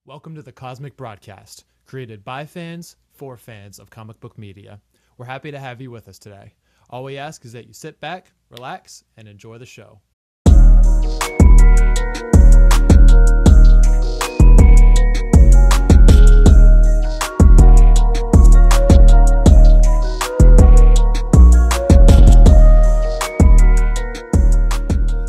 Welcome to the Cosmic Broadcast, created by fans for fans of comic book media. We're happy to have you with us today. All we ask is that you sit back, relax, and enjoy the show.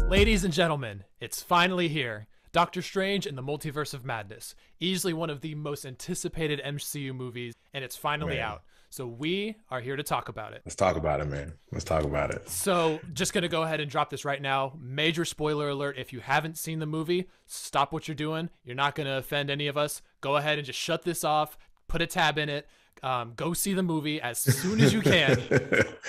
Ladies and gentlemen, it's finally here. Doctor Strange and the Multiverse of Madness, easily one of the most anticipated MCU movies, and it's finally out. So we are here to talk about it. Let's talk about it, man. Let's talk about it. So just going to go ahead and drop this right now. Major spoiler alert. If you haven't seen the movie, stop what you're doing. You're not going to offend any of us. Go ahead and just shut this off. Put a tab in it. Go see the movie as soon as you can.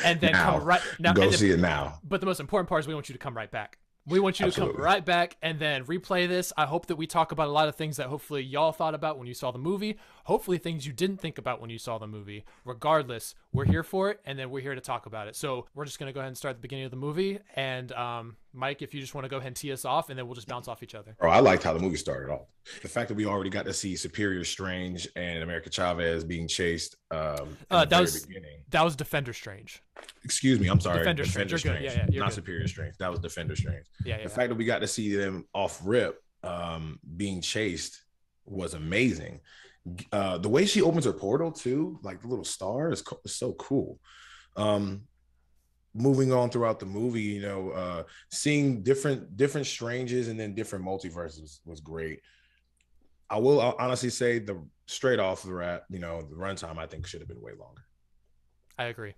And then come right now. Go see it now. But the most important part is we want you to come right back. We want you to come right back and then replay this. I hope that we talk about a lot of things that hopefully y'all thought about when you saw the movie. Hopefully things you didn't think about when you saw the movie. Regardless, we're here for it, and then we're here to talk about it. So we're just going to go ahead and start at the beginning of the movie. And Mike, if you just want to go ahead and tee us off, and then we'll just bounce off each other. Oh, I liked how the movie started off. The fact that we already got to see Superior Strange and America Chavez being chased that was Defender Strange. Excuse me, I'm sorry. Defender Strange. Yeah, not good. Superior Strange. That was Defender Strange. Yeah. The fact that we got to see them off rip being chased was amazing. The way she opens her portal too, like the little star, is so cool. Moving on throughout the movie, seeing different Stranges and then different multiverses was great. I'll honestly say straight off the runtime I think should have been way longer. I agree.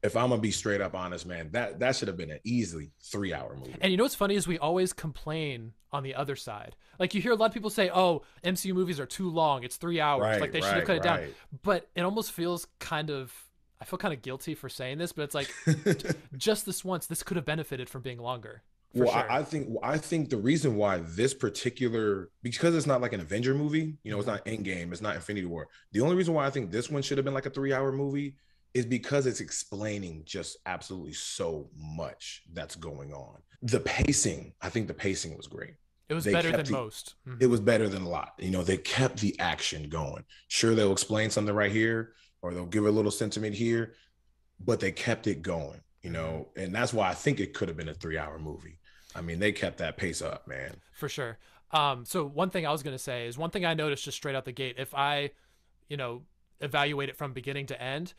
If I'm gonna be straight up honest, man, that should have been an easily 3-hour movie. And you know what's funny is we always complain on the other side. Like you hear a lot of people say, "Oh, MCU movies are too long. It's 3 hours. Like they should have cut it down." But it almost feels I feel kind of guilty for saying this, but it's like just this once, this could have benefited from being longer. Well, sure. I think the reason why this particular, because it's not like an Avenger movie, it's not Endgame, it's not Infinity War. The only reason why I think this one should have been like a 3-hour movie is because it's explaining just absolutely so much that's going on. I think the pacing was great. It was better than most. Mm-hmm. It was better than a lot. They kept the action going. Sure, they'll explain something right here, or they'll give a little sentiment here, but they kept it going, and that's why I think it could have been a 3-hour movie. I mean, they kept that pace up, man. For sure. So one thing I was going to say is one thing I noticed just straight out the gate, if I, evaluate it from beginning to end,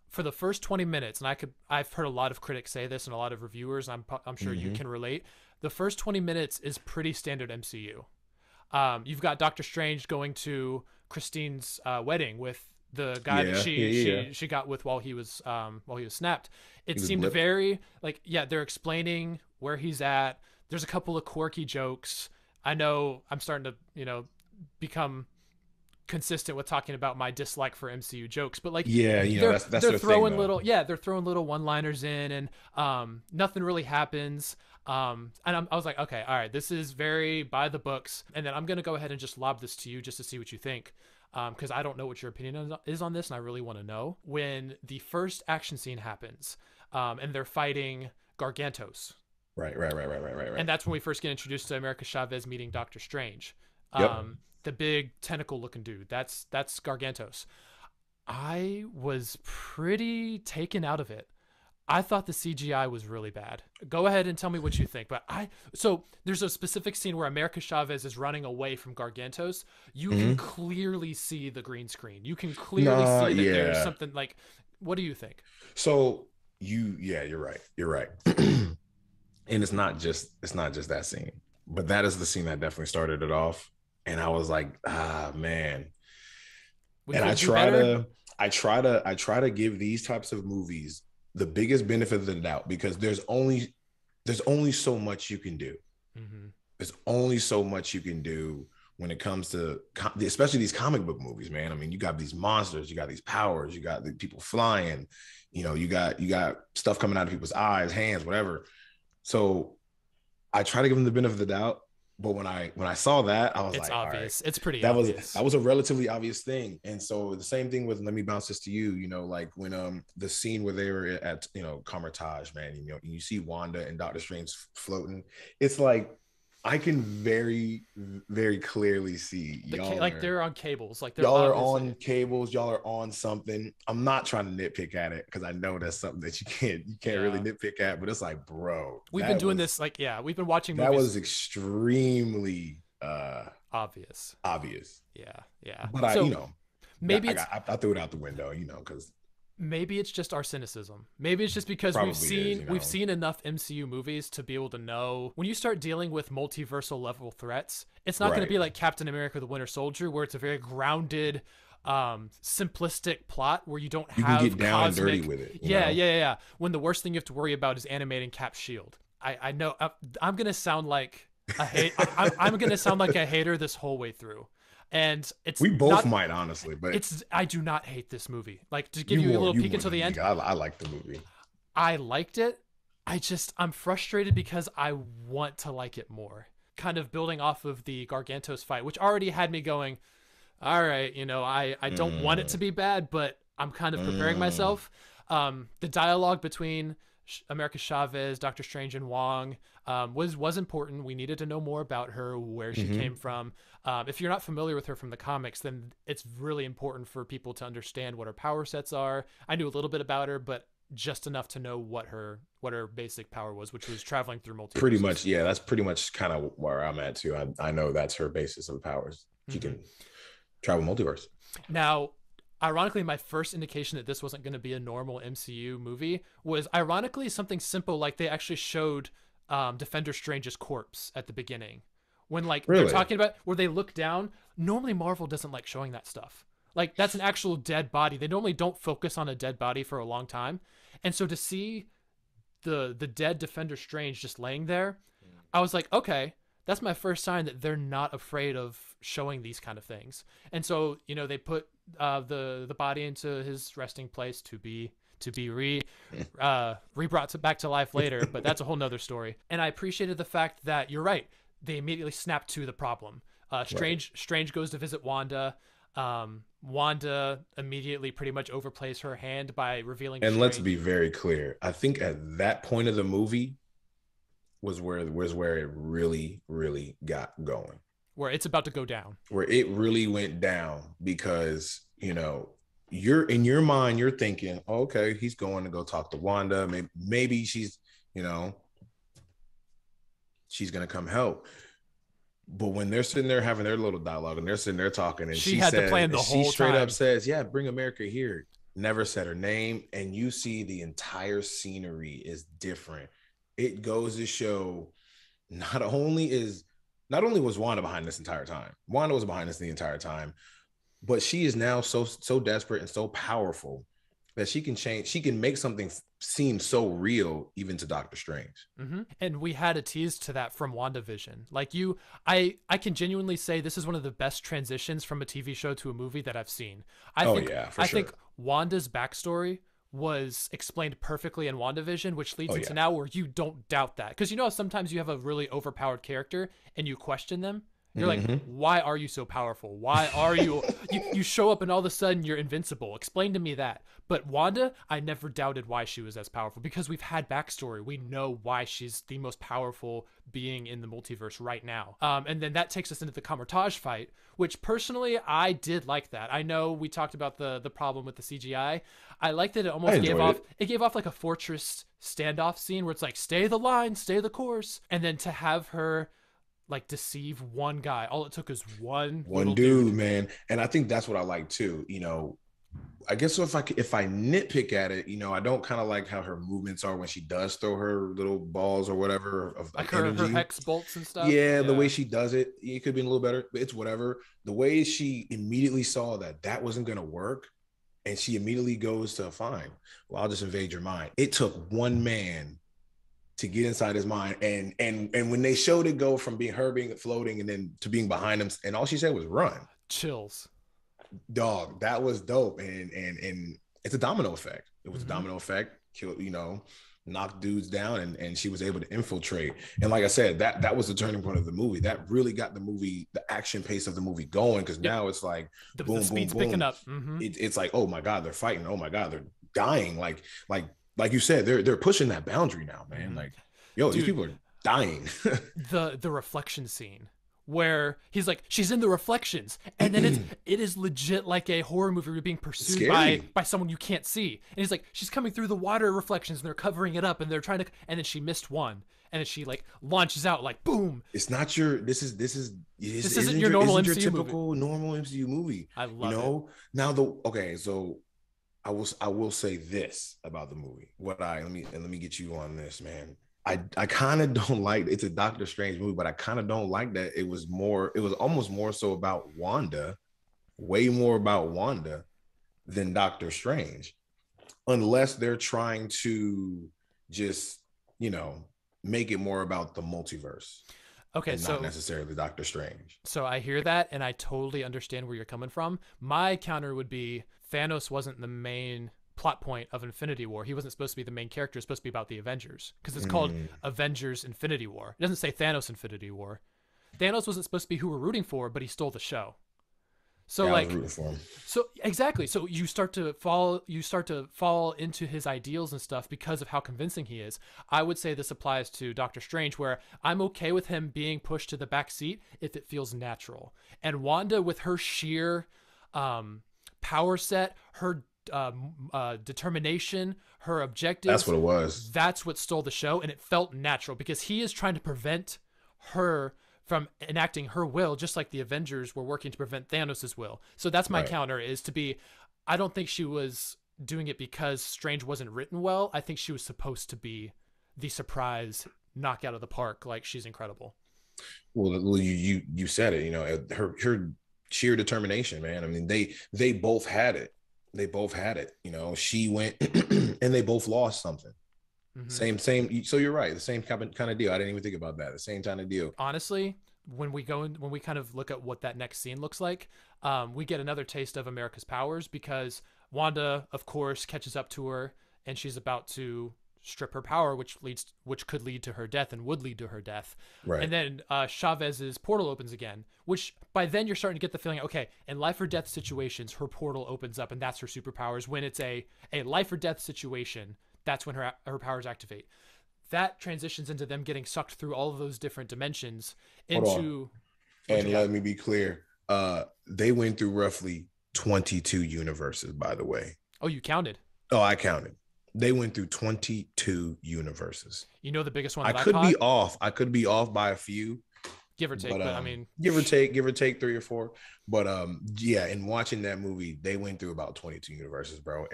for the first 20 minutes, and I've heard a lot of critics say this and a lot of reviewers, I'm sure you can relate. The first 20 minutes is pretty standard MCU. You've got Doctor Strange going to Christine's wedding with the guy that she got with while he was snapped. It seemed very they're explaining where he's at. There's a couple of quirky jokes. I know I'm starting to become consistent with talking about my dislike for MCU jokes, but they're throwing little one-liners in, and nothing really happens. And I was like, okay, all right, this is very by the books. And then I'm gonna go ahead and just lob this to you just to see what you think, because I don't know what your opinion is on this, and I really want to know. When the first action scene happens, and they're fighting Gargantos. Right. And that's when we first get introduced to America Chavez meeting Doctor Strange. Yep. The big tentacle looking dude. That's Gargantos. I was pretty taken out of it. I thought the CGI was really bad. Go ahead and tell me what you think. But so there's a specific scene where America Chavez is running away from Gargantos. You can clearly see the green screen. You can clearly see that there's something like, what do you think? So you're right. You're right. And it's not just that scene, but that is the scene that definitely started it off. And I was like, man. And I try to give these types of movies the biggest benefit of the doubt, because there's only so much you can do. Mm-hmm. There's only so much you can do when it comes to especially these comic book movies, man. I mean, you got these monsters, you got these powers, you got the people flying, you got stuff coming out of people's eyes, hands, whatever. So I try to give them the benefit of the doubt. But when I saw that, I was it's like, obvious. All right, it's pretty obvious. That was a relatively obvious thing. And so the same thing with, let me bounce this to you, like when the scene where they were at, Carmitage, man, you see Wanda and Doctor Strange floating. It's like, I can very clearly see Like they're on cables, like they're y'all are on obviously. cables, y'all are on something. I'm not trying to nitpick at it because I know that's something that you can't really Yeah, nitpick at, but it's like, bro, we've been doing this, like, yeah, we've been watching that movies. was extremely Obvious. obvious. Yeah, yeah. But I, So maybe it's I threw it out the window, because maybe it's just our cynicism. Maybe it's just because we've probably is, seen we've seen enough MCU movies to be able to know when you start dealing with multiversal level threats, it's not going to right. be like Captain America: The Winter Soldier, where it's a very grounded, simplistic plot where you don't You can get have down and dirty cosmic. with it, Yeah, yeah, yeah. When the worst thing you have to worry about is animating Cap's shield. I know I'm gonna sound like a hate. I'm gonna sound like a hater this whole way through, and it's We both not. might, honestly, but It's I do not hate this movie. Like, to give you a little you peek more into than the me. end, I like the movie. I liked it. I'm frustrated because I want to like it more. Kind of building off of the Gargantos fight, which already had me going, all right, I don't want it to Mm, be bad, but I'm kind of preparing mm, myself. The dialogue between America Chavez, Doctor Strange, and Wong was important. We needed to know more about her, where she came mm-hmm. from. If you're not familiar with her from the comics, then it's really important for people to understand what her power sets are. I knew a little bit about her, but just enough to know what her basic power was, which was traveling through Pretty multiverses. much, yeah. That's pretty much kind of where I'm at too. I know that's her basis of powers. She Mm-hmm. can travel multiverse. Now, ironically, my first indication that this wasn't going to be a normal MCU movie was ironically something simple, like they actually showed Defender Strange's corpse at the beginning. When, like, they're Really? talking about where they look down. Normally Marvel doesn't like showing that stuff. Like, that's an actual dead body. They normally don't focus on a dead body for a long time. And so to see the dead Defender Strange just laying there, I was like, okay, that's my first sign that they're not afraid of showing these kind of things. And so, they put the body into his resting place to be brought back to life later, but that's a whole nother story. And I appreciated the fact that you're right. They immediately snap to the problem. Right. Strange goes to visit Wanda. Wanda immediately pretty much overplays her hand by revealing to And let's be Strange very clear. I think at that point of the movie was where it really got going. where it's about to go down. Where it really went down because, you're in your mind, you're thinking, oh, okay, he's going to go talk to Wanda. Maybe you know, she's gonna come help. But when they're sitting there having their little dialogue and they're sitting there talking, and She had the plan the she whole straight up time. says, yeah, bring America here. Never said her name. And you see the entire scenery is different. It goes to show not only is not only was Wanda behind this entire time, Wanda was behind this the entire time, but she is now so desperate and so powerful that she can make something seem so real even to Doctor Strange. And we had a tease to that from WandaVision. Like, I can genuinely say this is one of the best transitions from a TV show to a movie that I've seen. I Oh think yeah, for I think sure. Wanda's backstory was explained perfectly in WandaVision, which leads Oh into yeah. now where you don't doubt that. Because sometimes you have a really overpowered character and you question them. You're like, Mm-hmm. why are you so powerful? Why are you show up and all of a sudden you're invincible? Explain to me that. But Wanda, I never doubted why she was as powerful because we've had backstory. We know why she's the most powerful being in the multiverse right now. And then that takes us into the Kamertage fight, which personally I did like that. I know we talked about the problem with the CGI. I liked that it I almost enjoyed it. gave off like a fortress standoff scene where it's like, stay the line, stay the course, and then to have her like deceive one guy. All it took is one One little dude, dude. man, and I think that's what I like too. I guess so if I nitpick at it, I don't kind of like how her movements are when she does throw her little balls or whatever of Like her energy. hex bolts and stuff. Yeah, the way Yeah. she does it, it could be a little better, but it's whatever. The way she immediately saw that that wasn't going to work, and she immediately goes to fine. Well, I'll just invade your mind. It took one man to get inside his mind, and when they showed it go from being floating and then to being behind him, and all she said was run. Chills. Dog, that was dope, and it's a domino effect. It was a Mm-hmm. domino effect. Kill, knock dudes down, and she was able to infiltrate. And like I said, that was the turning point of the movie. That really got the action pace of the movie going, because Yep. now it's like The boom, boom, speed's picking boom. up. Mm-hmm. It's like, oh my god, they're fighting. Oh my god, they're dying. Like you said, they're pushing that boundary now, man. Mm-hmm. Like, yo, these Dude, people are dying. The reflection scene where he's like, she's in the reflections, and then it is legit like a horror movie where you're being pursued Scary. by someone you can't see, and he's like, she's coming through the water reflections and they're covering it up and they're trying to, and then she missed one, and then she like launches out like boom. It's not your. This isn't your normal isn't MCU your movie. typical normal MCU movie. I love it. Now so I will say this about the movie. Let me get you on this, man. I kind of don't like, it's a Doctor Strange movie, but I kind of don't like that it was almost more so about Wanda, way more about Wanda than Doctor Strange, unless they're trying to just, make it more about the multiverse. Okay, and not necessarily Doctor Strange. So I hear that, and I totally understand where you're coming from. My counter would be Thanos wasn't the main plot point of Infinity War. He wasn't supposed to be the main character. It's supposed to be about the Avengers, because it's called Avengers Infinity War. It doesn't say Thanos Infinity War. Thanos wasn't supposed to be who we're rooting for, but he stole the show. So yeah, like, I was rooting for him. So exactly. So you start to fall into his ideals and stuff because of how convincing he is. I would say this applies to Doctor Strange, where I'm okay with him being pushed to the back seat if it feels natural. And Wanda, with her sheer power set, her determination, her objectives, that's what it was. That's what stole the show, and it felt natural because he is trying to prevent her from enacting her will, just like the Avengers were working to prevent Thanos' will. So that's my counter, is to be, I don't think she was doing it because Strange wasn't written well. I think she was supposed to be the surprise knockout of the park. Like, she's incredible. Well, you said it, her sheer determination, man. I mean, they both had it. She went and they both lost something. Mm-hmm. Same. So you're right. The same kind of deal. I didn't even think about that. The same kind of deal. Honestly, when we kind of look at what that next scene looks like, we get another taste of America's powers, because Wanda, of course, catches up to her, and she's about to strip her power, which could lead to her death and would lead to her death. Right. And then Chavez's portal opens again, which by then you're starting to get the feeling, okay, in life or death situations, her portal opens up, and that's her superpowers. When it's a life or death situation, that's when her powers activate. That transitions into them getting sucked through all of those different dimensions into. And let me be clear. They went through roughly 22 universes, by the way. Oh, you counted? Oh, I counted. They went through 22 universes. You know the biggest one I could be off. I could be off by a few. Give or take, but I mean, give or take 3 or 4. But yeah, in watching that movie, they went through about 22 universes, bro.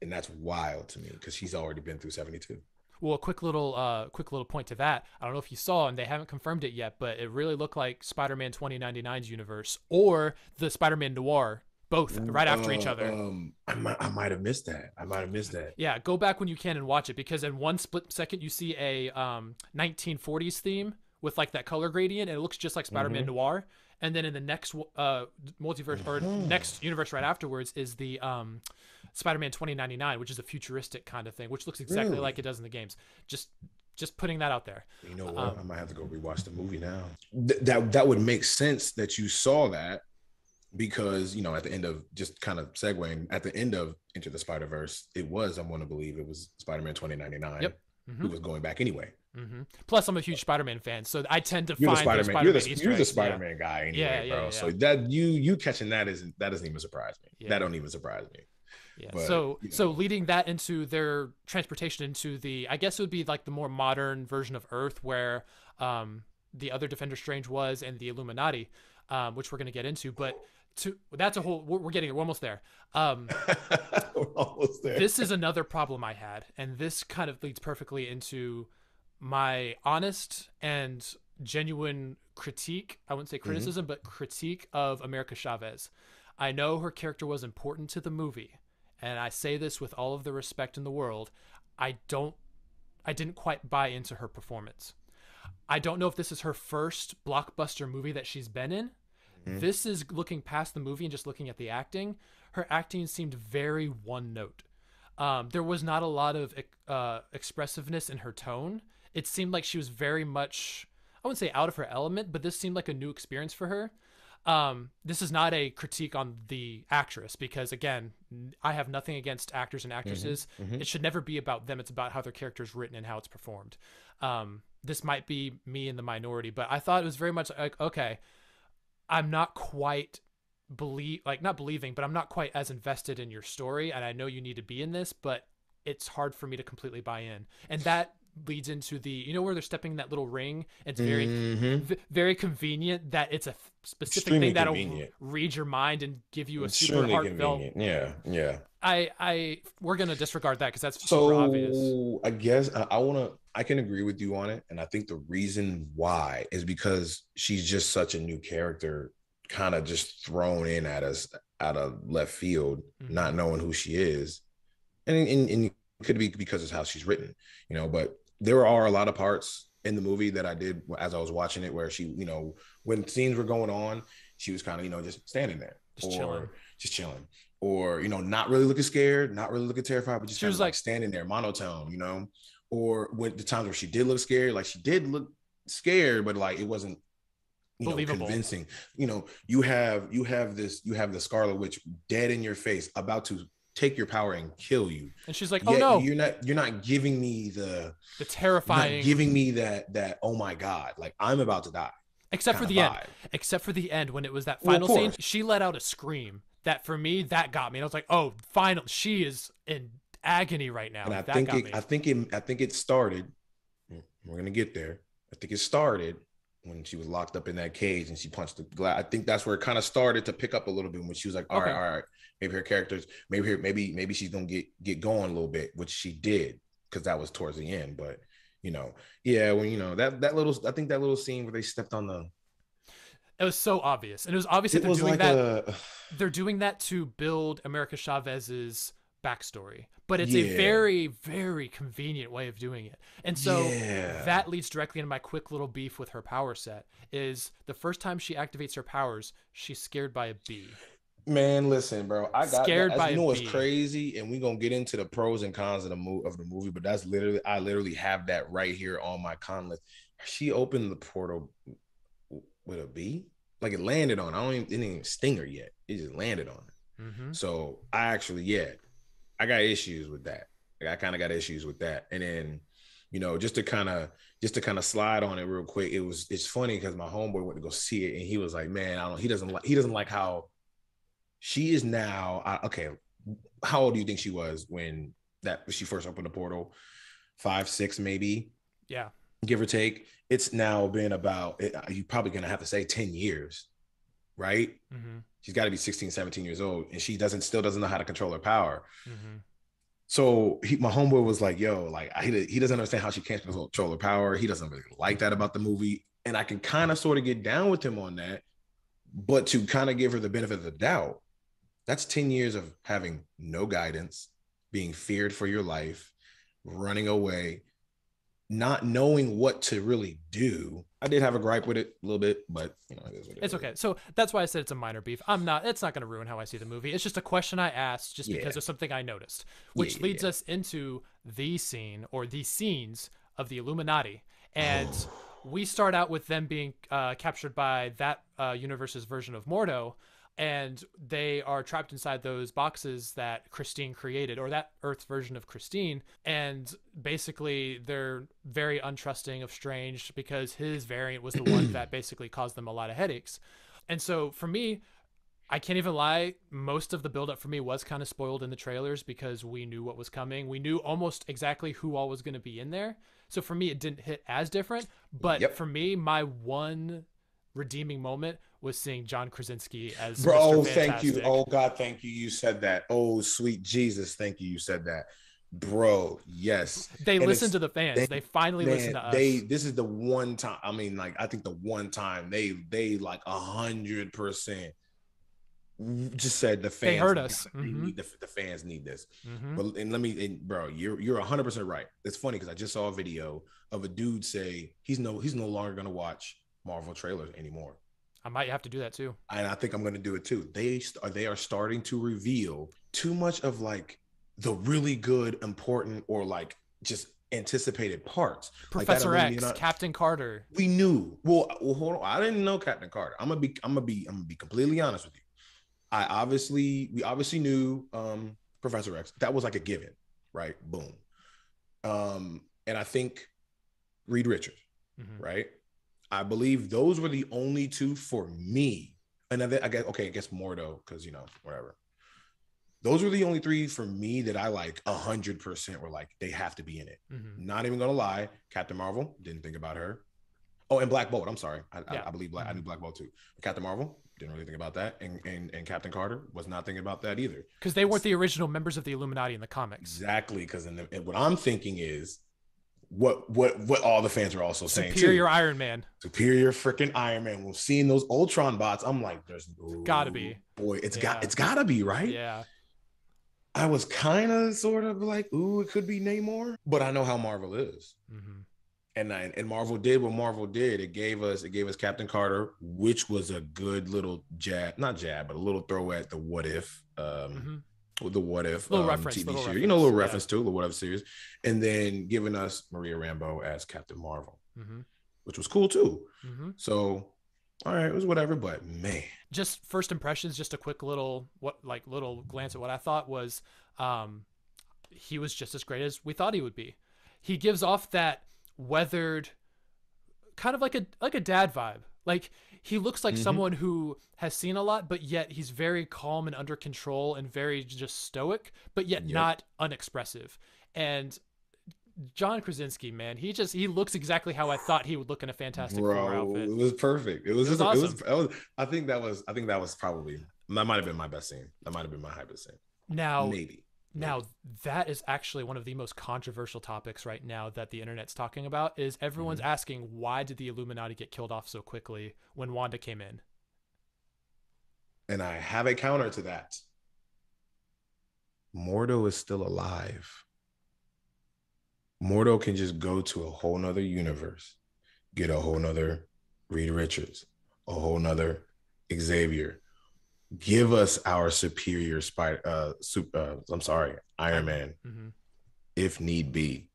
And that's wild to me, because she's already been through 72. Well, a quick little point to that. I don't know if you saw, and they haven't confirmed it yet, but it really looked like Spider-Man 2099's universe or the Spider-Man Noir, both right after each other. I might have missed that. Yeah, go back when you can and watch it, because in one split second you see a 1940s theme with like that color gradient, and it looks just like Spider-Man Noir. And then in the next multiverse or next universe right afterwards is the Spider-Man 2099, which is a futuristic kind of thing, which looks exactly like it does in the games. Just putting that out there. You know what? I might have to go rewatch the movie now. That would make sense that you saw that, because at the end of, just kind of segueing, at the end of Into the Spider-Verse, I want to believe it was Spider-Man 2099. Yep. Who was going back anyway. Mm-hmm. Plus, I'm a huge Spider-Man fan, so I tend to find Spider-Man. You're the Spider-Man guy anyway, bro. Yeah. So that you catching that doesn't even surprise me. Yeah. That don't even surprise me. Yeah. But, so leading that into their transportation into the, I guess it would be like the more modern version of Earth, where the other Defender Strange was, and the Illuminati, which we're going to get into, but. That's a whole. We're almost there. We're almost there. This is another problem I had, and this kind of leads perfectly into my honest and genuine critique. I wouldn't say criticism, but critique of America Chavez. I know her character was important to the movie, and I say this with all of the respect in the world. I didn't quite buy into her performance. I don't know if this is her first blockbuster movie that she's been in. This is looking past the movie and just looking at the acting. Her acting seemed very one note. There was not a lot of expressiveness in her tone. It seemed like she was very much, I wouldn't say out of her element, but this seemed like a new experience for her. This is not a critique on the actress, because again, I have nothing against actors and actresses. It should never be about them. It's about how their character is written and how it's performed. this might be me in the minority, but I thought it was very much like, okay, I'm not quite not believing, but I'm not quite as invested in your story, and I know you need to be in this, but it's hard for me to completely buy in. And that leads into the, where they're stepping in that little ring. It's very Mm-hmm. very convenient that it's a specific Extremely thing that'll convenient. read your mind and give you a super Extremely heartfelt. convenient. Yeah, yeah. I we're gonna disregard that because that's super obvious. So I guess I want to. I can agree with you on it, and I think the reason why is because she's just such a new character, kind of just thrown in at us out of left field, Mm-hmm. not knowing who she is, and it could be because it's how she's written, But there are a lot of parts in the movie that I did as I was watching it where she, when scenes were going on, she was kind of, just standing there Just chilling. or just chilling or, not really looking scared, not really looking terrified, but just She kind was of like like standing there monotone, or when the times where she did look scared, like she did look scared, but like it wasn't, believable. convincing. You have the Scarlet Witch dead in your face, about to take your power and kill you. And she's like, oh Yet no, you're not giving me the you're not terrifying. giving me that oh my god, like I'm about to die Except for kind of the end. vibe. Except for the end when it was that Well, of final scene, course. she let out a scream that for me that got me. And I was like, oh, final. She is in agony right And now. I That think got it me. I think it started. We're gonna get there. I think it started when she was locked up in that cage and she punched the glass. I think that's where it kind of started to pick up a little bit when she was like, all right, Okay. all right, maybe her characters, maybe she's gonna get going a little bit, which she did because that was towards the end. But yeah, when that little, I think that little scene where they stepped on the, It was so obvious. And it was obvious that it they're was doing like that. a They're doing that to build America Chavez's backstory. But it's a yeah, very, very convenient way of doing it. And so yeah. that leads directly into my quick little beef with her power set is the first time she activates her powers, she's scared by a bee. Man, listen, bro. I got that. Scared As by you a know, what's bee. crazy, and we're gonna get into the pros and cons of the movie. But I literally have that right here on my con list. She opened the portal with a bee, like it landed on. I don't even it didn't even sting her yet. It just landed on her. Mm-hmm. So I actually, yeah, I got issues with that. Like, I kind of got issues with that. And then, just to kind of slide on it real quick. It's funny because my homeboy went to go see it, and he was like, man, I don't. He doesn't like how she is now. Okay, how old do you think she was when she first opened the portal? 5, 6, maybe, Yeah. give or take. It's now been about. You're probably gonna have to say 10 years, right? Mm-hmm. She's got to be 16, 17 years old, and she still doesn't know how to control her power. Mm-hmm. So my homeboy was like, "Yo, like he doesn't understand how she can't control her power. He doesn't really like that about the movie." And I can kind of sort of get down with him on that, but to kind of give her the benefit of the doubt, that's 10 years of having no guidance, being feared for your life, running away, not knowing what to really do. I did have a gripe with it a little bit, but it is what it It's is. okay. So that's why I said it's a minor beef. It's not going to ruin how I see the movie. It's just a question I asked just Yeah, because of something I noticed, yeah, which yeah, leads yeah. us into the scene or the scenes of the Illuminati. And Oh, we start out with them being captured by that universe's version of Mordo. And they are trapped inside those boxes that Christine created, or that Earth's version of Christine. And basically, they're very untrusting of Strange because his variant was the one that basically caused them a lot of headaches. And so for me, I can't even lie, most of the buildup for me was kind of spoiled in the trailers because we knew what was coming. We knew almost exactly who all was going to be in there. So for me, it didn't hit as different. But yep. for me, my one redeeming moment was seeing John Krasinski as Mr. Bro, thank you. Fantastic. Oh God, thank you. You said that. Oh, sweet Jesus, thank you. You said that. Bro, yes. They And listened it's to the fans. they They finally listened man, to us. this is the one time. I mean, like, I think the one time they like 100% just said the They fans heard God, us. they Mm-hmm. need the fans need this. Mm-hmm. But bro, you're 100% right. It's funny because I just saw a video of a dude say he's no longer gonna watch Marvel trailers anymore. I might have to do that too. And I think I'm going to do it too. They are starting to reveal too much of like the really good, important, or like just anticipated parts, like that Professor X, Illuminati. Captain Carter. We knew. Well, hold on. I didn't know Captain Carter. I'm gonna be completely honest with you. We obviously knew Professor X. That was like a given, right? Boom. And I think Reed Richards. right? I believe those were the only two for me. And then I guess, okay, I guess Mordo, because, you know, whatever. Those were the only three for me that I like 100% were like, they have to be in it. Not even gonna lie. Captain Marvel, didn't think about her. Oh, and Black Bolt. I'm sorry. I believe I knew Black Bolt too. Captain Marvel, didn't really think about that. And Captain Carter was not thinking about that either. Because they weren't the original members of the Illuminati in the comics. Exactly. Because what I'm thinking is what all the fans are also saying too. Superior Iron Man. Superior freaking Iron Man. We're seeing those Ultron bots. I'm like, there's gotta be. Boy, it's gotta be, right? Yeah. I was kind of sort of like, ooh, it could be Namor, but I know how Marvel is. And Marvel did what Marvel did. It gave us Captain Carter, which was a good little not jab, but a little throw at the what if, with the what if little reference, TV little series, reference, you know, a little reference to the what if series, and then giving us Maria Rambeau as Captain Marvel, which was cool too. So, all right, it was whatever, but man, just first impressions, just a quick little glance at what I thought was, he was just as great as we thought he would be. He gives off that weathered, kind of like a dad vibe. Like, he looks like someone who has seen a lot, but yet he's very calm and under control and very just stoic, but yet not unexpressive. And John Krasinski, man, he looks exactly how I thought he would look in a Fantastic Four outfit. It was perfect. It was awesome. I think that was probably, that might have been my best scene. That might have been my hypest scene. Now, maybe. That is actually one of the most controversial topics right now that the internet's talking about. Is everyone's asking, why did the Illuminati get killed off so quickly when Wanda came in? And I have a counter to that. Mordo is still alive. Mordo can just go to a whole nother universe, get a whole nother Reed Richards, a whole nother Xavier, give us our superior Iron Man, if need be.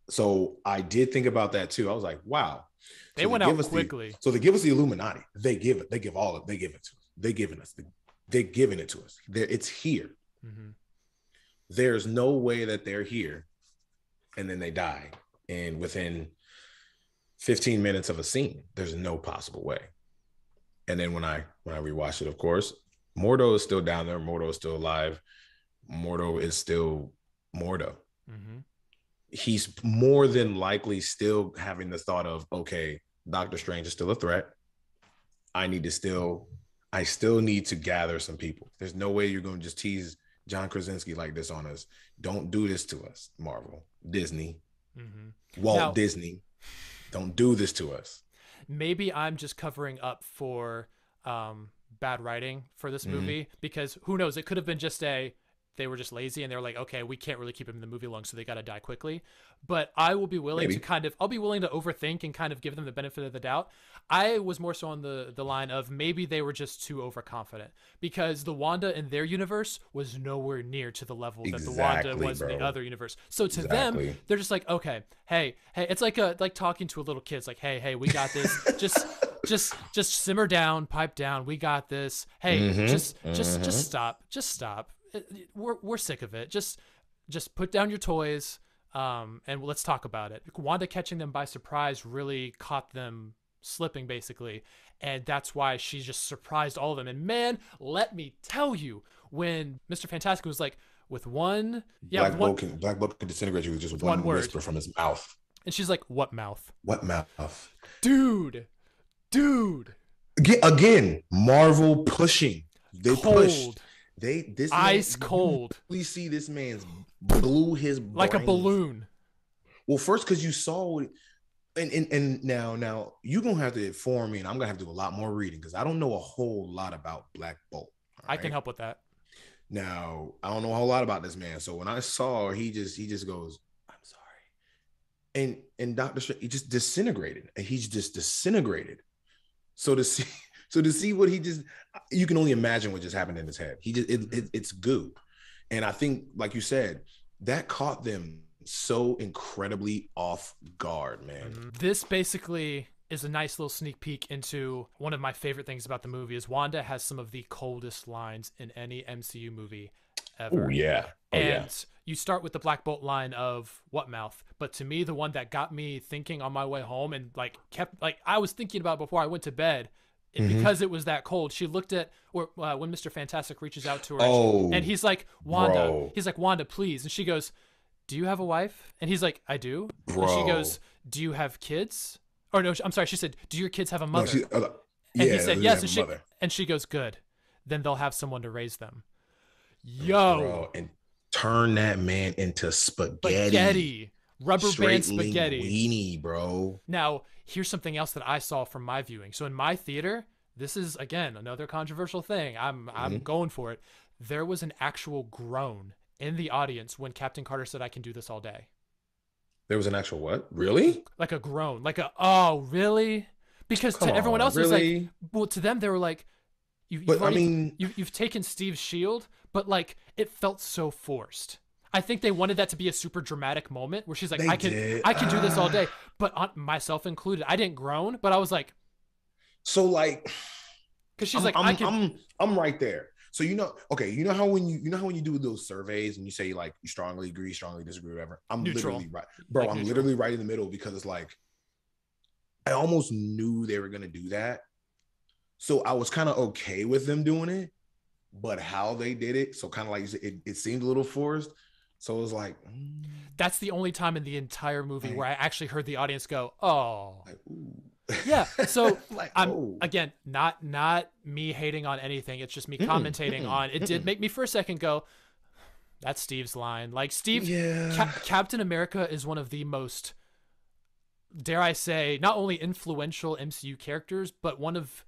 So I did think about that too. I was like, wow. They went out quickly. So they give us the Illuminati. They give it to us. They're giving it to us. It's here. There's no way that they're here and then they die. And within 15 minutes of a scene, there's no possible way. And then when I rewatched it, of course, Mordo is still down there. Mordo is still alive. Mordo is still Mordo. He's more than likely still having the thought of, okay, Doctor Strange is still a threat. I still need to gather some people. There's no way you're going to just tease John Krasinski like this on us. Don't do this to us, Marvel, Disney, Walt Disney. Don't do this to us. Maybe I'm just covering up for bad writing for this movie, because who knows? It could have been just they were just lazy and they're like, okay, we can't really keep him in the movie long, so they got to die quickly. But I will be willing to I'll be willing to overthink and kind of give them the benefit of the doubt. I was more so on the line of maybe they were just too overconfident, because the Wanda in their universe was nowhere near to the level that the Wanda was in the other universe. So to them, they're just like, okay, hey, it's like talking to a little kid. It's like, hey, we got this. just simmer down, pipe down. We got this. Hey, just stop. We're sick of it. Just put down your toys, and let's talk about it. Wanda catching them by surprise really caught them slipping, basically, and that's why she just surprised all of them. And man, let me tell you, when Mr. Fantastic was like, with one, Black Bolt can disintegrate you with just one whisper from his mouth, and she's like, "What mouth? What mouth, dude?" Again, Marvel pushing. They push. This ice cold. We see this man's blew his brains like a balloon. Well, first because you saw it, and now you're gonna have to inform me, and I'm gonna have to do a lot more reading because I don't know a whole lot about Black Bolt. I can help with that. Now I don't know a whole lot about this man, so when I saw he just goes, "I'm sorry," and Doctor Strange, he just disintegrated, and he's just disintegrated. So to see what you can only imagine what just happened in his head. It's goo. And I think, like you said, that caught them so incredibly off guard, man. This basically is a nice little sneak peek into one of my favorite things about the movie is Wanda has some of the coldest lines in any MCU movie Oh ever. yeah. Oh yeah. And you start with the Black Bolt line of what mouth, but to me, the one that got me thinking on my way home and like kept like I was thinking about before I went to bed, Mm-hmm. because it was that cold. She looked at or when Mr. Fantastic reaches out to her and Oh, he's like Wanda, bro, he's like Wanda, please, and she goes, "Do you have a wife?" And he's like, "I do." And she bro. goes, "Do you have kids?" Or no, I'm sorry. She said, "Do your kids have a No, mother?" she. And he Yeah, said, they "Yes." have And a she mother, goes, "Good. Then they'll have someone to raise them." bro, Yo, and turn that man into spaghetti, spaghetti, rubber band straight spaghetti. linguine, bro. Now, here's something else that I saw from my viewing. So in my theater, this is again another controversial thing. I'm Mm-hmm. going for it. There was an actual groan in the audience when Captain Carter said, "I can do this all day." There was an actual what? Really? Like a groan, like a "Oh, really?" Because Come to everyone on, else it was like, really? well, to them they were like, you've But I already mean, you've taken Steve's shield, but like it felt so forced. I think they wanted that to be a super dramatic moment where she's like, they did. I can do this all day, but on, myself included, I didn't groan, but I was like, So like, because she's I'm like, I I'm can I'm I'm right there. So okay, you know how when you do those surveys and you say like you strongly agree, strongly disagree, whatever. I'm neutral, literally right, bro. like I'm neutral. literally right in the middle because it's like I almost knew they were gonna do that, so I was kind of okay with them doing it, but how they did it, so kind of like you said, it seemed a little forced. So it was like, That's the only time in the entire movie where like, I actually heard the audience go, "Oh." like, ooh. Yeah. So Like, I'm oh, again not me hating on anything. It's just me mm-mm, commentating mm-mm, on. It did mm-mm. make me for a second go, "That's Steve's line." Like Steve, Yeah, Captain America is one of the most, dare I say, not only influential MCU characters, but one of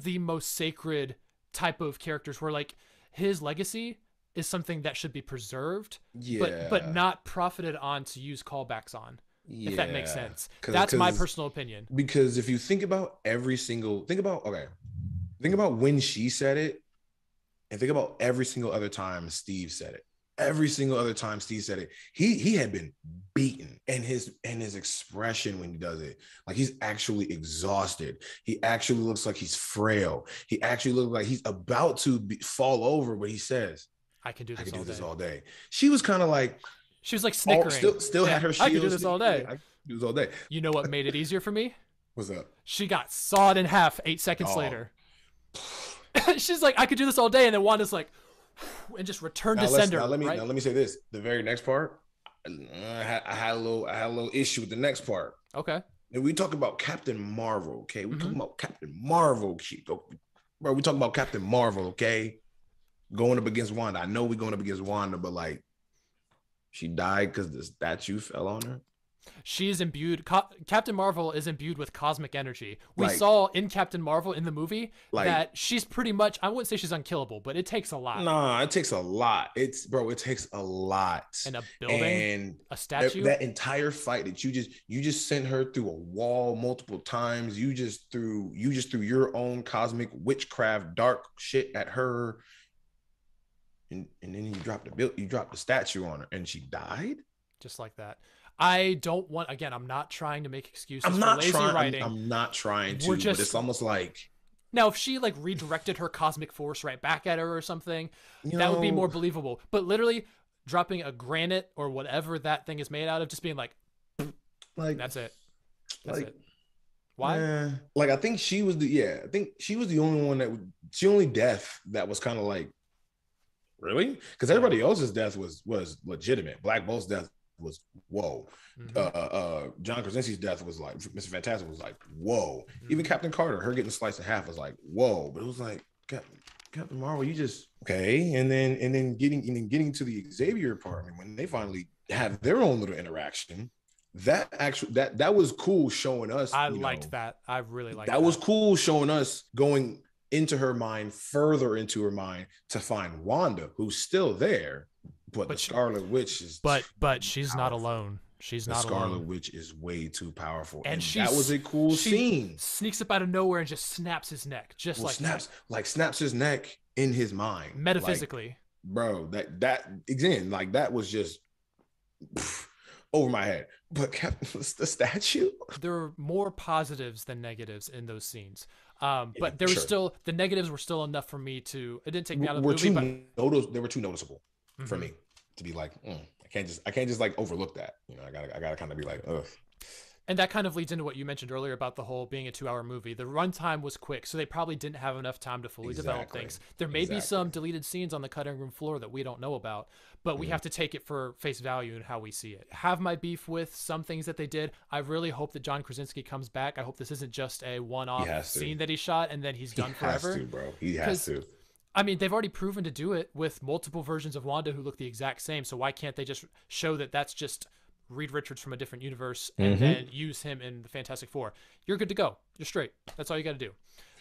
the most sacred type of characters where like his legacy is something that should be preserved, but yeah, not profited on to use callbacks on. If that makes yeah. sense. That's my Because personal opinion. because if you think about think about when she said it, and think about every single other time Steve said it. Every single other time Steve said it, he had been beaten, and his expression when he does it, like he's actually exhausted. He actually looks like he's frail. He actually looks like he's about to fall over, but he says, I can do "I this can do all this day. all day." She was kind of like, She was like all snickering. still Yeah, had her I could do shield. this all Yeah, day. I can do this all day. You know what made it easier for me? What's up? She got sawed in half 8 seconds Dog. later. She's like, I could do this all day, and then Wanda's like, and just return to sender, right? Let me say this. The very next part, I had a little issue with the next part. Okay. And we talk about Captain Marvel, okay? We Mm-hmm. talking about Captain Marvel, bro. We talking about Captain Marvel, okay? Going up against Wanda. I know we going up against Wanda, but like she died because the statue fell on her. She's imbued. Captain Marvel is imbued with cosmic energy. We Like, saw in Captain Marvel in the movie like that she's pretty much. I wouldn't say she's unkillable, but it takes a lot. Nah, it takes a lot. It takes a lot. And a building, And a statue. that entire fight that you just sent her through a wall multiple times. You just threw your own cosmic witchcraft dark shit at her. And then you dropped the statue on her and she died. Just like that. I don't want. Again, I'm not trying to make excuses I'm for not lazy trying. writing. I'm not trying We're to, but just it's almost like, now if she like redirected her cosmic force right back at her or something, you that would be more know, believable. But literally dropping a granite or whatever that thing is made out of, just being like, like, that's it. That's like it. Why? like I think she was the only one she only death that was kind of like, really? Because Yeah. everybody else's death was legitimate. Black Bolt's death was whoa. Mm-hmm. John Krasinski's death was like, Mr. Fantastic was like, whoa. Mm-hmm. Even Captain Carter, her getting sliced in half was like, whoa. But it was like, Captain Marvel, you just okay. And then getting to the Xavier part, and when they finally have their own little interaction, that was cool showing us. I liked that. I really liked that. That was cool showing us going into her mind, further into her mind to find Wanda, who's still there, but the Scarlet Witch is. But she's not alone. She's not alone. The Scarlet Witch is way too powerful, and she that was a cool scene. Sneaks up out of nowhere and just snaps his neck, just like snaps his neck in his mind, metaphysically. Like, bro, that again, like that was just over my head. But the statue. There were more positives than negatives in those scenes. But there was sure. still the negatives were still enough for me to. It didn't take me out of the movie. They were too noticeable. for Mm-hmm. me to be like, I can't just like overlook that. I gotta kind of be like, ugh. And that kind of leads into what you mentioned earlier about the whole being a 2 hour movie. The runtime was quick, so they probably didn't have enough time to fully develop Exactly. things. There may be Exactly. some deleted scenes on the cutting room floor that we don't know about, but we Mhm. have to take it for face value and how we see it. Have my beef with some things that they did. I really hope that John Krasinski comes back. I hope this isn't just a one He off has to. scene that he shot and then he's He done has forever. to, bro. He has Because to. I mean, they've already proven to do it with multiple versions of Wanda who look the exact same. So why can't they just show that that's just Reed Richards from a different universe and Mm-hmm. then use him in the Fantastic Four? You're good to go. You're straight. That's all you got to do.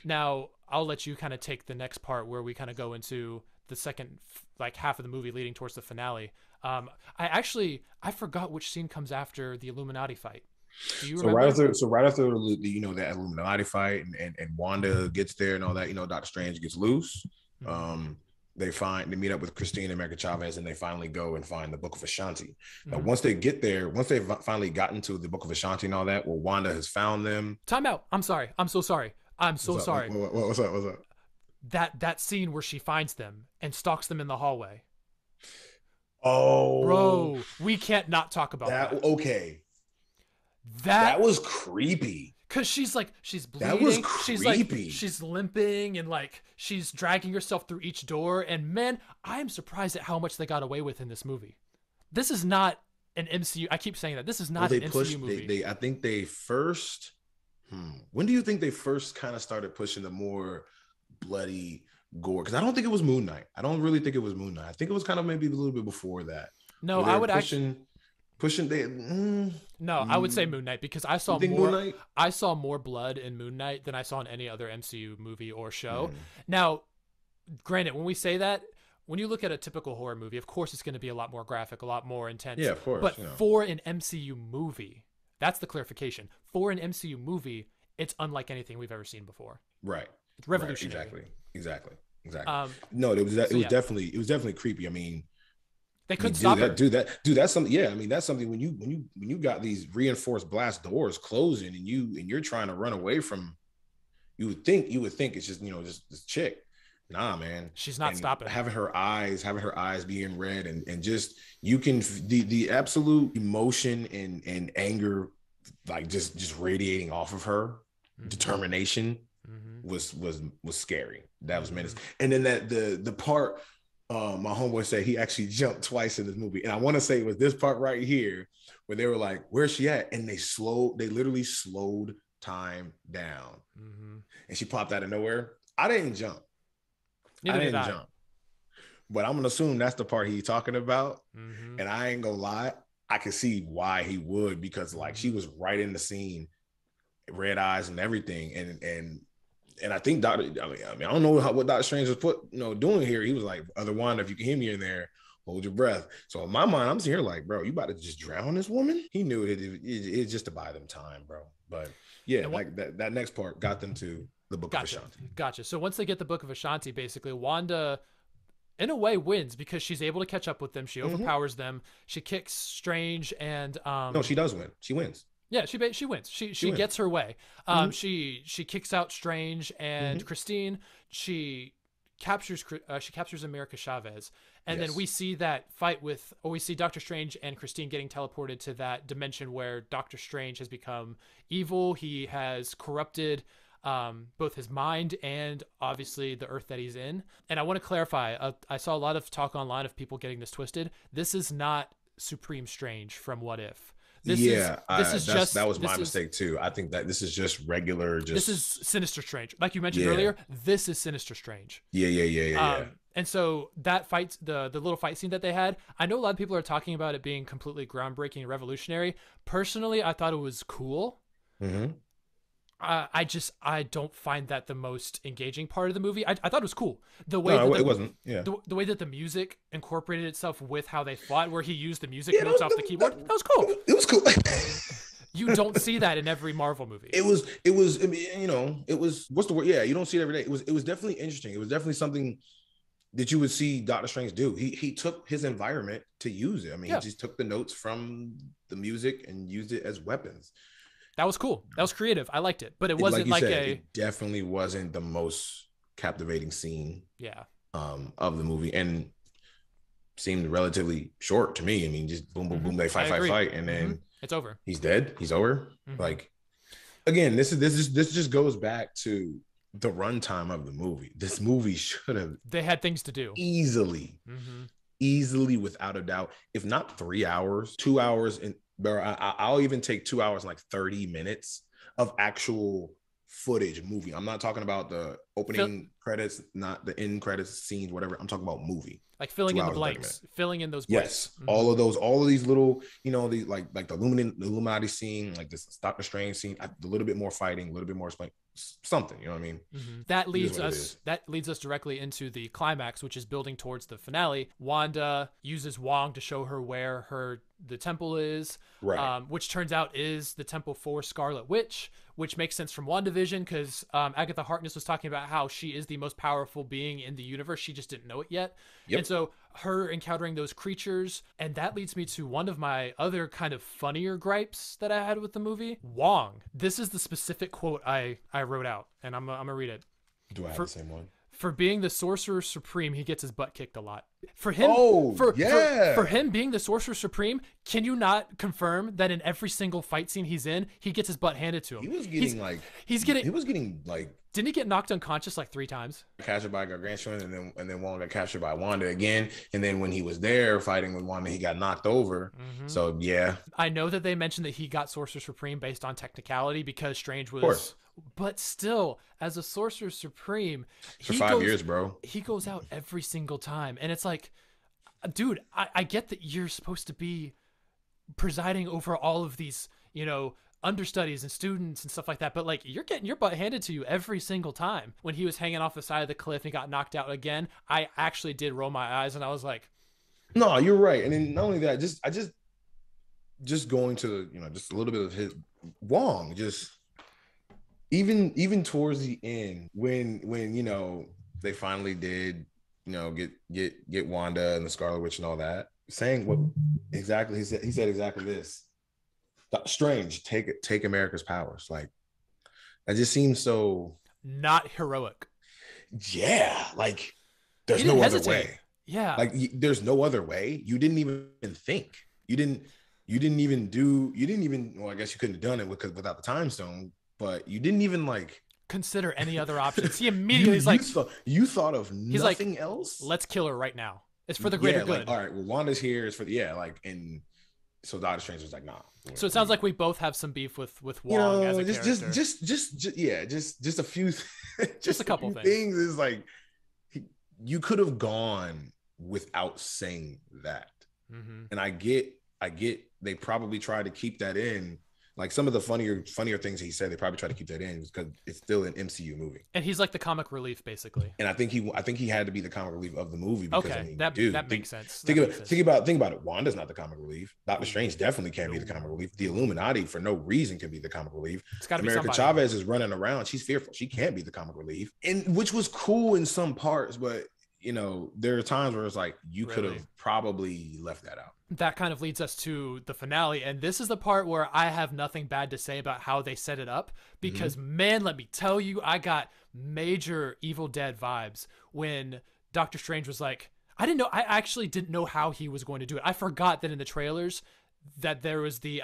Now, I'll let you kind of take the next part where we kind of go into the second like half of the movie leading towards the finale. I forgot which scene comes after the Illuminati fight. Do you remember? So right after that Illuminati fight and Wanda gets there and all that, Doctor Strange gets loose. Mm-hmm. Um, they meet up with Christine and America Chavez, and they finally go and find the Book of Ashanti. Now, Mm-hmm. once they get there, once they've finally gotten to the Book of Ashanti and all that, well, Wanda has found them. Time out. I'm sorry. I'm so sorry. I'm so What's up? sorry. What's up? What's up? That scene where she finds them and stalks them in the hallway. Oh, Bro, we can't not talk about that. okay. That That was creepy. Cause she's That was bleeding. creepy. She's limping and like she's dragging herself through each door. And man, I am surprised at how much they got away with in this movie. This is not an MCU. I keep saying that. This is Well, not an MCU movie. They I think they first. When do you think they first kind of started pushing the more bloody gore? Because I don't think it was Moon Knight. I don't really think it was Moon Knight. I think it was kind of maybe a little bit before that. No, Where they I were would actually pushing. no, I would say Moon Knight because I saw think more. Moon Knight? I saw more blood in Moon Knight than I saw in any other MCU movie or show. Mm. Now, granted, when we say that, when you look at a typical horror movie, of course it's going to be a lot more graphic, a lot more intense. Yeah, of course. But for an MCU movie, that's the clarification. For an MCU movie, it's unlike anything we've ever seen before. Right. It's revolutionary. Right, exactly. Um, No, it was yeah. definitely creepy. I mean, They couldn't stop her. That's something. Yeah, I mean, that's something when you got these reinforced blast doors closing and you're trying to run away from. You would think it's just just this chick. Nah, man, She's not stopping. Having her eyes being red and just you can the absolute emotion and anger like just radiating off of her. Mm-hmm. Determination Mm-hmm. was scary. That was menace. And then that the part my homeboy said he actually jumped twice in this movie. And I want to say it was this part right here where they were like, where's she at? And they literally slowed time down. Mm-hmm. And she popped out of nowhere. I didn't jump. Neither did I. But I'm gonna assume that's the part he's talking about. Mm-hmm. And I ain't gonna lie, I can see why he would, because like she was right in the scene, red eyes and everything. And I think I don't know what Dr. Strange was doing here. He was like, Other Wanda, if you can hear me in there, hold your breath. So in my mind, I'm sitting here like, bro, you about to just drown this woman? He knew it's just to buy them time, bro. But yeah, like that next part got them to the Book of Ashanti. Gotcha. So once they get the Book of Ashanti, basically Wanda in a way wins because she's able to catch up with them. She overpowers them. She kicks Strange and no, she does win. She wins. Yeah, she wins. She gets her way. She kicks out Strange and Christine. She captures America Chavez, and then we see that fight we see Doctor Strange and Christine getting teleported to that dimension where Doctor Strange has become evil. He has corrupted both his mind and obviously the earth that he's in. And I want to clarify, I saw a lot of talk online of people getting this twisted. This is not Supreme Strange from What If. That was my mistake too. I think that this is just regular. This is Sinister Strange, like you mentioned earlier. This is Sinister Strange. Yeah. And so that fight, the little fight scene that they had, I know a lot of people are talking about it being completely groundbreaking and revolutionary. Personally, I thought it was cool. Mm-hmm. I don't find that the most engaging part of the movie. I thought it was cool. The way it wasn't. Yeah. The way that the music incorporated itself with how they fought, where he used the music notes off the keyboard, that was cool. It was cool. You don't see that in every Marvel movie. It was. I mean, it was. What's the word? Yeah, you don't see it every day. It was definitely interesting. It was definitely something that you would see Doctor Strange do. He took his environment to use it. I mean, he just took the notes from the music and used it as weapons. That was cool. That was creative. I liked it, but it wasn't it definitely wasn't the most captivating scene. Yeah. Of the movie, and seemed relatively short to me. I mean, just boom, boom, boom, they I agree. fight, and then It's over. he's dead. He's over. Like, again, this just goes back to the runtime of the movie. This movie should have, they had things to do easily, easily, without a doubt, if not 3 hours, 2 hours, and I'll even take 2 hours and like 30 minutes of actual footage movie. I'm not talking about the opening credits, not the end credits scenes, whatever. I'm talking about movie. Like filling in the blanks, filling in those blanks. Yes, all of these little, you know, these like the Illuminati scene, like this Doctor Strange scene, a little bit more fighting, a little bit more something, you know what I mean? That leads us directly into the climax, which is building towards the finale. Wanda uses Wong to show her where the temple is, right? Which turns out is the temple for Scarlet Witch, which makes sense from WandaVision, because Agatha Harkness was talking about how she is the most powerful being in the universe. She just didn't know it yet. And so her encountering those creatures, and that leads me to one of my other kind of funnier gripes that I had with the movie. Wong. This is the specific quote I wrote out, and I'm gonna read it. Do I have the same one? For being the Sorcerer Supreme, he gets his butt kicked a lot. For him, for him being the Sorcerer Supreme, can you not confirm that in every single fight scene he's in, he gets his butt handed to him? He was getting didn't he get knocked unconscious like 3 times? Captured by Gargantuan, and then Wong got captured by Wanda again. And then when he was there fighting with Wanda, he got knocked over. So yeah. I know that they mentioned that he got Sorcerer Supreme based on technicality because Strange was, but still, as a Sorcerer Supreme, for 5 years, bro, he goes out every single time. And it's like, dude, I get that you're supposed to be presiding over all of these, you know, understudies and students and stuff like that, but like, you're getting your butt handed to you every single time. When he was hanging off the side of the cliff and he got knocked out again, I actually did roll my eyes, and I was like, no, you're right. And then not only that, just going to, you know, just a little bit of his Wong, just even towards the end, when you know, they finally did, you know, get Wanda and the Scarlet Witch and all that, saying what exactly he said exactly this: Strange, take America's powers. Like, that just seems so not heroic. Yeah, like there's no other way. Yeah, like there's no other way. You didn't even think. You didn't even. Well, I guess you couldn't have done it without the time stone. But you didn't even like consider any other options. He immediately you thought of nothing else. Let's kill her right now. It's for the greater good. Like, all right, well, Wanda's here. It's for and so Doctor Strange was like, nah. So it sounds like we both have some beef with Wong, you know, as a character. Just a few, just a couple things. Is like, you could have gone without saying that, and I get. They probably tried to keep that in. Like, some of the funnier things he said, they probably tried to keep that in because it's still an MCU movie. And he's like the comic relief, basically. And I think he had to be the comic relief of the movie. Because, okay, I mean, that makes sense. Think about it. Wanda's not the comic relief. Doctor Strange definitely can't be the comic relief. The Illuminati, for no reason, can be the comic relief. It's got to be America Chavez is running around. She's fearful. She can't be the comic relief. And which was cool in some parts, but you know, there are times where it's like, you could have probably left that out. That kind of leads us to the finale. And this is the part where I have nothing bad to say about how they set it up, because man, let me tell you, I got major Evil Dead vibes when Doctor Strange was like, I actually didn't know how he was going to do it. I forgot that in the trailers that there was the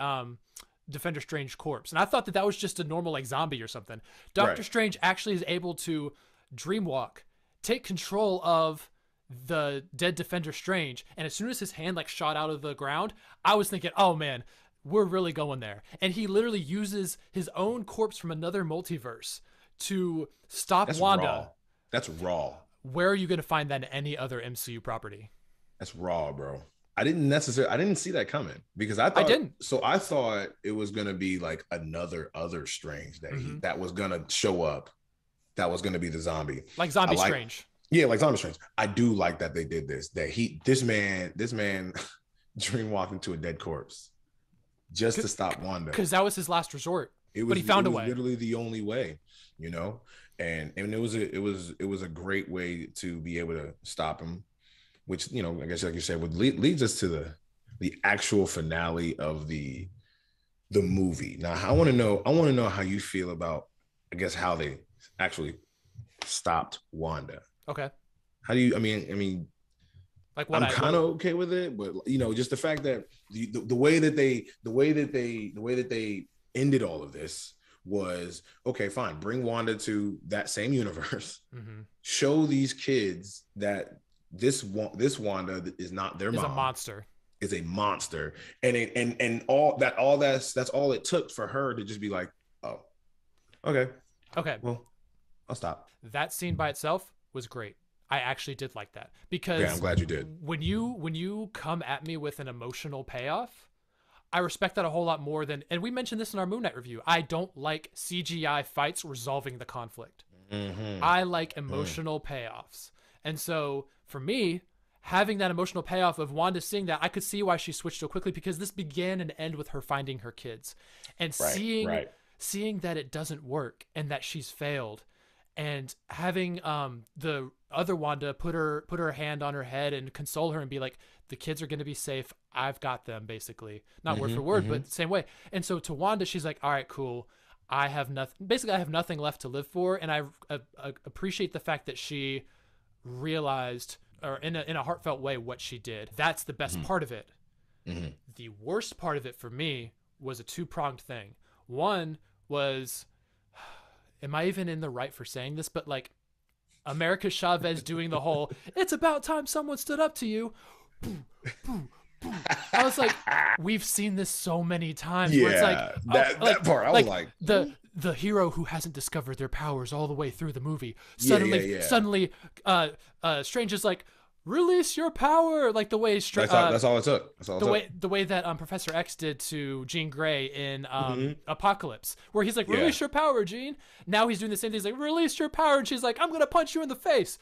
Defender Strange corpse. And I thought that was just a normal like zombie or something. Doctor Strange actually is able to dreamwalk, take control of the dead Defender Strange, and as soon as his hand like shot out of the ground, I was thinking, oh man, we're really going there. And he literally uses his own corpse from another multiverse to stop Wanda. That's raw. Where are you going to find that in any other MCU property? That's raw, bro. I didn't see that coming, because I thought it was going to be like another Strange that was going to show up. That was going to be the zombie. Like Zombie Strange. Yeah, like Zombie Strange. I do like that they did this. That this man dreamwalked into a dead corpse just to stop Wanda. Because that was his last resort. But he found a way. Literally the only way, you know. And it was a great way to be able to stop him, which, you know, I guess like you said, leads us to the actual finale of the movie. Now, I want to know how you feel about, I guess, how they actually stopped Wanda. Okay. How do you? I mean, Like what I'm I kind of what okay with it, but you know, just the fact that the way that they ended all of this was okay, fine. Bring Wanda to that same universe. mm-hmm. Show these kids that this Wanda is not their is a mom, monster. is a monster, and that's all it took for her to just be like, oh, okay, Okay. well, I'll stop. That scene by itself was great. I actually did like that Yeah, I'm because glad you did. when you come at me with an emotional payoff, I respect that a whole lot more than, and we mentioned this in our Moon Knight review. I don't like CGI fights resolving the conflict. Mm-hmm. I like emotional payoffs. And so for me, having that emotional payoff of Wanda seeing that, I could see why she switched so quickly, because this began and end with her finding her kids and Right, seeing right. seeing that it doesn't work and that she's failed, and having the other Wanda put her hand on her head and console her and be like, the kids are going to be safe. I've got them, basically. Not word for Mm-hmm, word, mm-hmm. but same way. And so to Wanda, she's like, all right, cool. I have nothing. Basically, I have nothing left to live for, and I appreciate the fact that she realized, or in a heartfelt way, what she did. That's the best part of it. Mm-hmm. The worst part of it for me was a two-pronged thing. One was, am I even in the right for saying this? But like, America Chavez doing the whole, it's about time someone stood up to you. Boom, boom, boom. I was like, we've seen this so many times where it's like, Yeah, that part I was like, the hero who hasn't discovered their powers all the way through the movie Yeah, suddenly Strange is like, release your power, like the way that's all it took. That's all it took. the way that Professor X did to Jean Grey in Mm-hmm. Apocalypse, where he's like, Yeah. release your power, Jean. Now he's doing the same thing. He's like, release your power, and she's like, I'm gonna punch you in the face.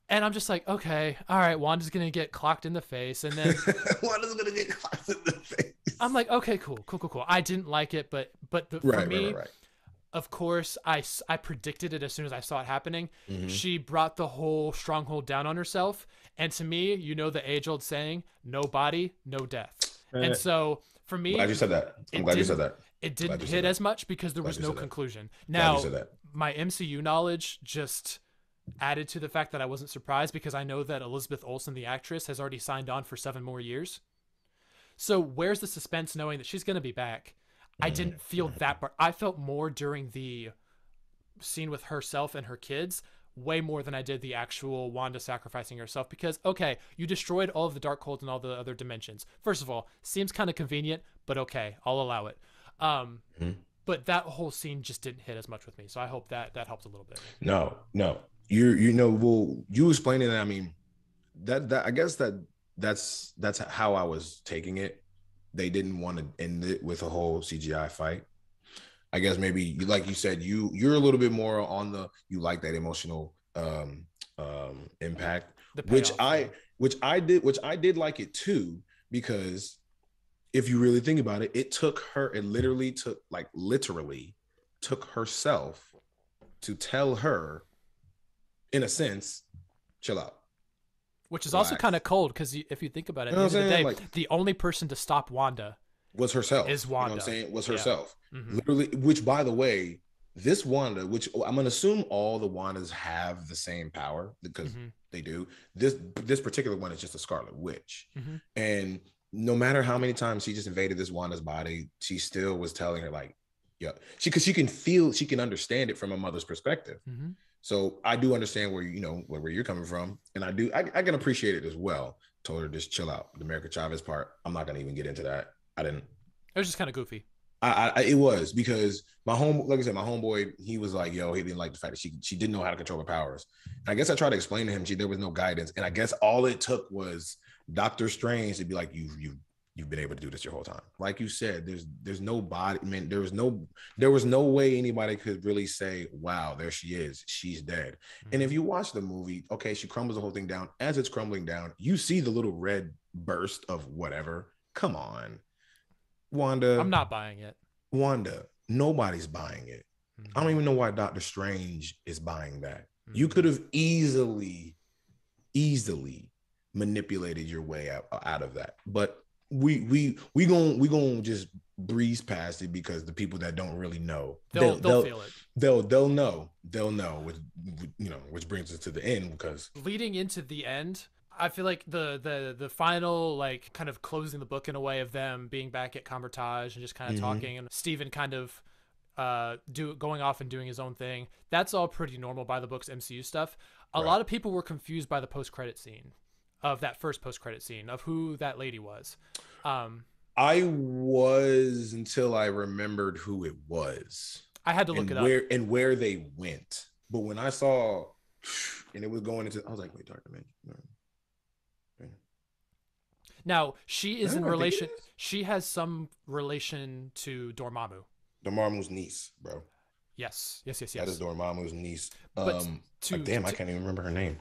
And I'm just like, okay, all right, Wanda's gonna get clocked in the face, and then Wanda's gonna get caught in the face. I'm like, okay, cool. I didn't like it, but for me, Right. of course, I predicted it as soon as I saw it happening. Mm-hmm. She brought the whole stronghold down on herself. And to me, you know the age-old saying, no body, no death. And so for me, Glad you said that. I'm glad you said that. It didn't hit as much because there was no conclusion. Now, my MCU knowledge just added to the fact that I wasn't surprised, because I know that Elizabeth Olsen, the actress, has already signed on for 7 more years. So where's the suspense knowing that she's going to be back? I didn't feel that part. I felt more during the scene with herself and her kids, way more than I did the actual Wanda sacrificing herself, because, okay, you destroyed all of the Darkhold and all the other dimensions. First of all, seems kind of convenient, but okay, I'll allow it. But that whole scene just didn't hit as much with me. So I hope that helped a little bit. No. You explaining that, I mean, that I guess that's how I was taking it. They didn't want to end it with a whole CGI fight. I guess maybe, like you said, you're a little bit more on you like that emotional impact, which I did like it too, because if you really think about it, it literally took herself to tell her, in a sense, chill out. Which is also kind of cold, because if you think about it, at the end of the day, like, the only person to stop Wanda was herself. Is Wanda. You know what I'm saying? Was herself. Yeah. Mm-hmm. Literally, which, by the way, this Wanda, which I'm going to assume all the Wandas have the same power, because they do. This particular one is just a Scarlet Witch. Mm-hmm. And no matter how many times she just invaded this Wanda's body, she still was telling her, like, yeah, because she can understand it from a mother's perspective. Mm-hmm. So I do understand where you're coming from, and I can appreciate it as well. Told her just chill out. The America Chavez part, I'm not gonna even get into that. I didn't. It was just kind of goofy. It was, because like I said, my homeboy, he was like, yo, he didn't like the fact that she didn't know how to control her powers. And I guess I tried to explain to him there was no guidance, and I guess all it took was Doctor Strange to be like, you've been able to do this your whole time. Like you said, there's no body. I mean, there was no way anybody could really say, wow, there she is. She's dead. Mm-hmm. And if you watch the movie, okay, she crumbles the whole thing down. As it's crumbling down, you see the little red burst of whatever. Come on, Wanda. I'm not buying it. Wanda, nobody's buying it. Mm-hmm. I don't even know why Doctor Strange is buying that. Mm-hmm. You could have easily manipulated your way out of that. But we gonna just breeze past it, because the people that don't really know, they'll feel it. They'll know, which brings us to the end, because leading into the end, I feel like the final like kind of closing the book in a way of them being back at Kamar-Taj and just kind of Mm-hmm. talking and Steven kind of going off and doing his own thing. That's all pretty normal by the books MCU stuff. A Right. lot of people were confused by the post-credit scene of that first post-credit scene of who that lady was. Um, I was until I remembered who it was I had to look it up. and where they went. But when I saw and it was going into, I was like, wait, Dark Dimension. No. Now, she is Is that in who I think it relation is? she has some relation to Dormammu. Dormammu's niece, bro. Yes. Yes, yes, That is yes. Dormammu's niece. But Damn, I can't even remember her name.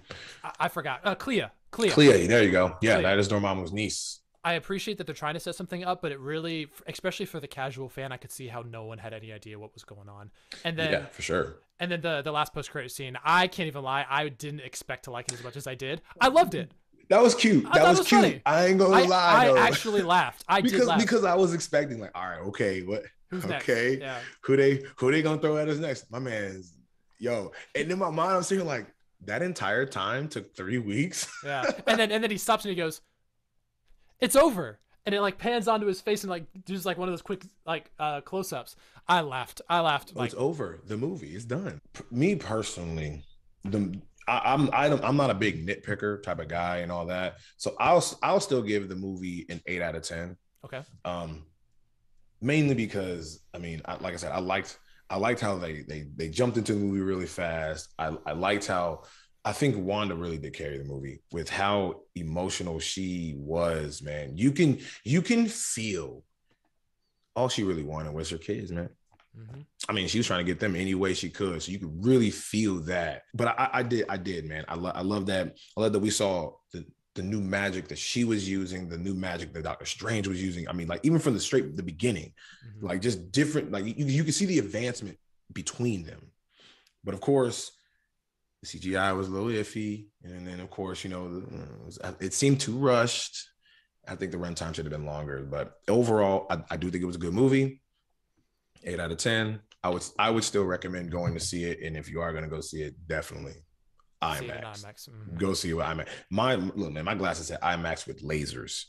I forgot. Clea. Clea. Clea, there you go. Yeah, Clea. that is Dormammu's niece. I appreciate that they're trying to set something up, but it really, especially for the casual fan, I could see how no one had any idea what was going on. And Yeah, then, for sure. and then the last post credit scene, I can't even lie, I didn't expect to like it as much as I did. I loved it. That was cute. I That thought was it was cute. funny. I ain't gonna lie I though. actually laughed. I did laugh. Because I was expecting like, all right, okay, what? Who's next? Okay, Yeah. who they gonna throw at us next? My man's yo. And in my mind, I'm sitting like that entire time took 3 weeks. Yeah. And then he stops and he goes, "It's over." And it like pans onto his face and like does like one of those quick like close ups. I laughed. Like It's over. The movie is done. Me personally, I'm not a big nitpicker type of guy and all that. So I'll still give the movie an 8 out of 10. okay. Mainly because I mean, like I said, I liked how they jumped into the movie really fast. I liked how I think Wanda really did carry the movie with how emotional she was, man. You can feel all she really wanted was her kids, man. Mm-hmm. I mean, she was trying to get them any way she could, so you could really feel that. But I did, man. I love that. I love that we saw the new magic that she was using, the new magic that Doctor Strange was using. I mean, like even from the beginning, Mm-hmm. like just different. Like you can see the advancement between them. But of course, the CGI was a little iffy, and then of course, it seemed too rushed. I think the runtime should have been longer, but overall, I do think it was a good movie. 8 out of 10. I would still recommend going to see it, and if you are going to go see it, definitely See it in IMAX. IMAX. Mm-hmm. Go see what IMAX. Look, man, my glasses said IMAX with lasers.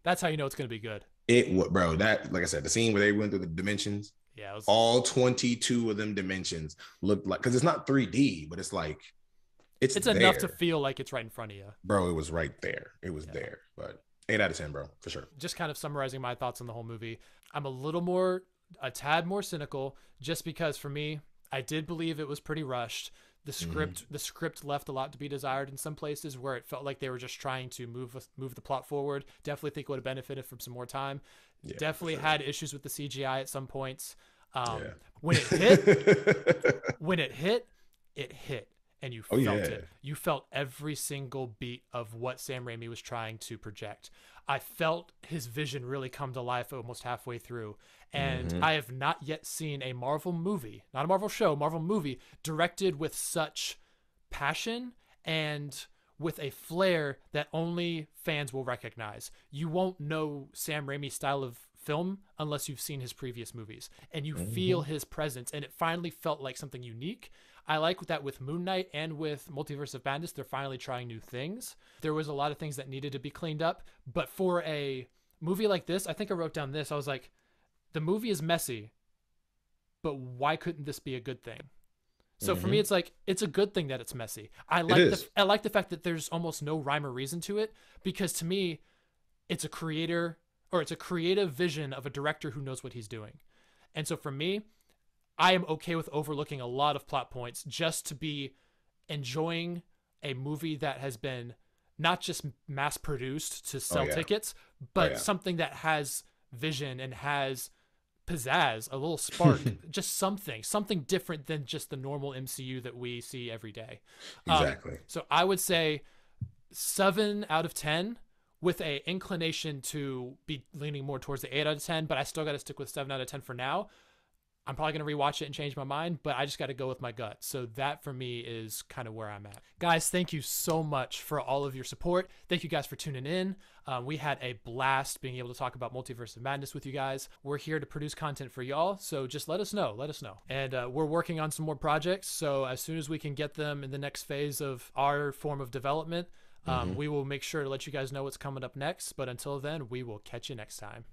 That's how you know it's gonna be good. Bro. That, like I said, the scene where they went through the dimensions, Yeah, it was. all 22 of them dimensions looked like, because it's not 3D, but it's like it's It's there. enough to feel like it's right in front of you. Bro, it was right there. It was there. But 8 out of 10, bro, for sure. Just kind of summarizing my thoughts on the whole movie, I'm a tad more cynical, just because for me, I did believe it was pretty rushed. The script left a lot to be desired in some places where it felt like they were just trying to move the plot forward. Definitely think it would have benefited from some more time. Yeah, Definitely sure. had issues with the CGI at some points. Yeah. When it hit, it hit, and you Oh, felt yeah. it. You felt every single beat of what Sam Raimi was trying to project. I felt his vision really come to life almost halfway through. And I have not yet seen a Marvel movie, not a Marvel show, Marvel movie, directed with such passion and with a flair that only fans will recognize. You won't know Sam Raimi's style of film unless you've seen his previous movies, and you feel his presence, and it finally felt like something unique. I like that with Moon Knight and with Multiverse of Madness, they're finally trying new things. There was a lot of things that needed to be cleaned up, but for a movie like this, I think I wrote down this. I was like, the movie is messy, but why couldn't this be a good thing? So for me, it's like, it's a good thing that it's messy. I like the fact that there's almost no rhyme or reason to it, because to me, it's a creative vision of a director who knows what he's doing. And so for me, I am okay with overlooking a lot of plot points just to be enjoying a movie that has been not just mass produced to sell tickets, but something that has vision and has pizzazz, a little spark, just something different than just the normal MCU that we see every day. Exactly. So I would say 7 out of 10 with a inclination to be leaning more towards the 8 out of 10, but I still got to stick with 7 out of 10 for now. I'm probably going to rewatch it and change my mind, but I just got to go with my gut. So that for me is kind of where I'm at. Guys, thank you so much for all of your support. Thank you guys for tuning in. We had a blast being able to talk about Multiverse of Madness with you guys. We're here to produce content for y'all, so just let us know. Let us know. And we're working on some more projects, so as soon as we can get them in the next phase of our form of development, we will make sure to let you guys know what's coming up next. But until then, we will catch you next time.